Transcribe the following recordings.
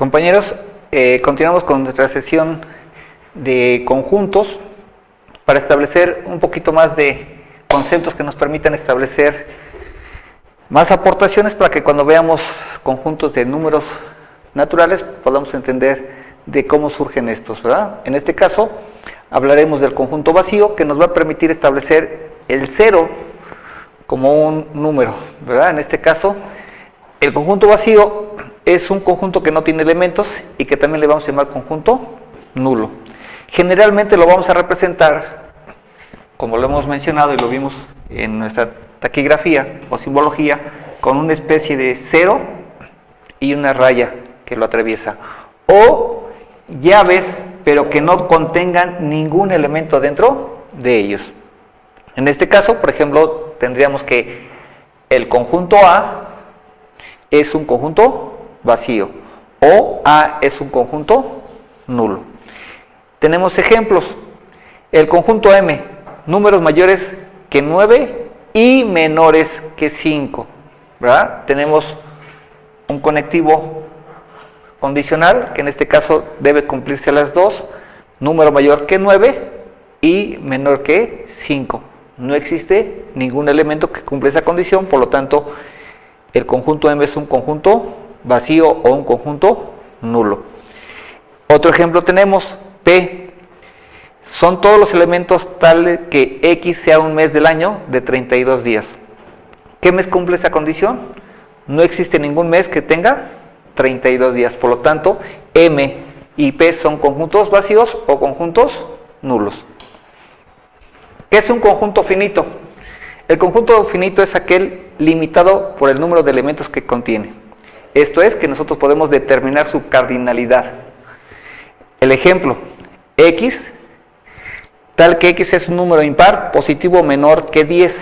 Compañeros, continuamos con nuestra sesión de conjuntos para establecer un poquito más de conceptos que nos permitan establecer más aportaciones para que cuando veamos conjuntos de números naturales podamos entender de cómo surgen estos, ¿verdad? En este caso hablaremos del conjunto vacío, que nos va a permitir establecer el 0 como un número, ¿verdad? En este caso el conjunto vacío es un conjunto que no tiene elementos y que también le vamos a llamar conjunto nulo. Generalmente lo vamos a representar, como lo hemos mencionado y lo vimos en nuestra taquigrafía o simbología, con una especie de 0 y una raya que lo atraviesa, o llaves pero que no contengan ningún elemento dentro de ellos. En este caso, por ejemplo, tendríamos que el conjunto A es un conjunto vacío o A es un conjunto nulo. Tenemos ejemplos. El conjunto M, números mayores que 9 y menores que 5, ¿verdad? Tenemos un conectivo condicional, que en este caso debe cumplirse las dos, número mayor que 9 y menor que 5. No existe ningún elemento que cumpla esa condición, por lo tanto, el conjunto M es un conjunto vacío o un conjunto nulo. Otro ejemplo tenemos P. Son todos los elementos tales que X sea un mes del año de 32 días. ¿Qué mes cumple esa condición? No existe ningún mes que tenga 32 días. Por lo tanto, M y P son conjuntos vacíos o conjuntos nulos. ¿Qué es un conjunto finito? El conjunto finito es aquel limitado por el número de elementos que contiene. Esto es que nosotros podemos determinar su cardinalidad. El ejemplo, X, tal que X es un número impar, positivo menor que 10.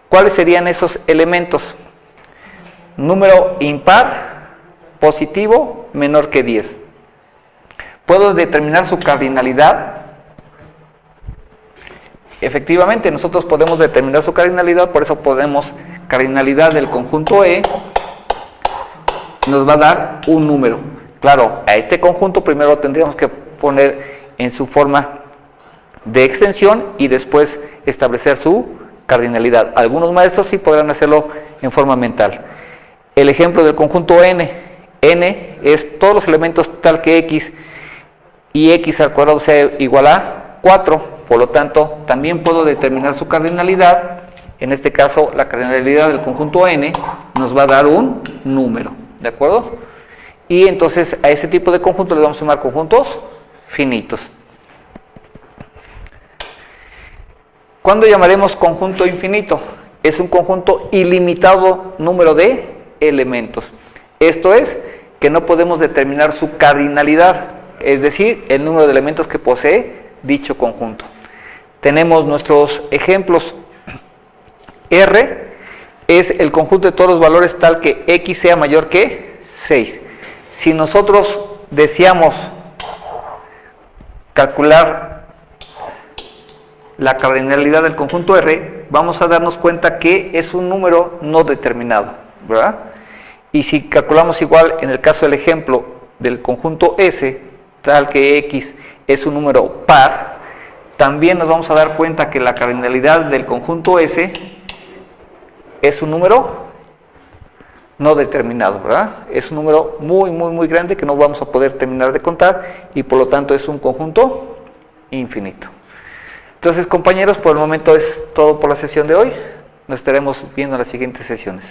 ¿Cuáles serían esos elementos? Número impar, positivo, menor que 10. ¿Puedo determinar su cardinalidad? Efectivamente, nosotros podemos determinar su cardinalidad, por eso podemos, cardinalidad del conjunto E nos va a dar un número. Claro, a este conjunto primero tendríamos que poner en su forma de extensión y después establecer su cardinalidad. Algunos maestros sí podrán hacerlo en forma mental. El ejemplo del conjunto N. N es todos los elementos tal que X y X al cuadrado sea igual a 4. Por lo tanto, también puedo determinar su cardinalidad. En este caso, la cardinalidad del conjunto N nos va a dar un número, ¿de acuerdo? Y entonces a ese tipo de conjuntos les vamos a llamar conjuntos finitos. ¿Cuándo llamaremos conjunto infinito? Es un conjunto ilimitado número de elementos. Esto es que no podemos determinar su cardinalidad, es decir, el número de elementos que posee dicho conjunto. Tenemos nuestros ejemplos. R es el conjunto de todos los valores tal que X sea mayor que 6. Si nosotros deseamos calcular la cardinalidad del conjunto R, vamos a darnos cuenta que es un número no determinado, ¿verdad? Y si calculamos igual en el caso del ejemplo del conjunto S, tal que X es un número par, también nos vamos a dar cuenta que la cardinalidad del conjunto S es un número no determinado, ¿verdad? Es un número muy grande que no vamos a poder terminar de contar y por lo tanto es un conjunto infinito. Entonces, compañeros, por el momento es todo por la sesión de hoy. Nos estaremos viendo en las siguientes sesiones.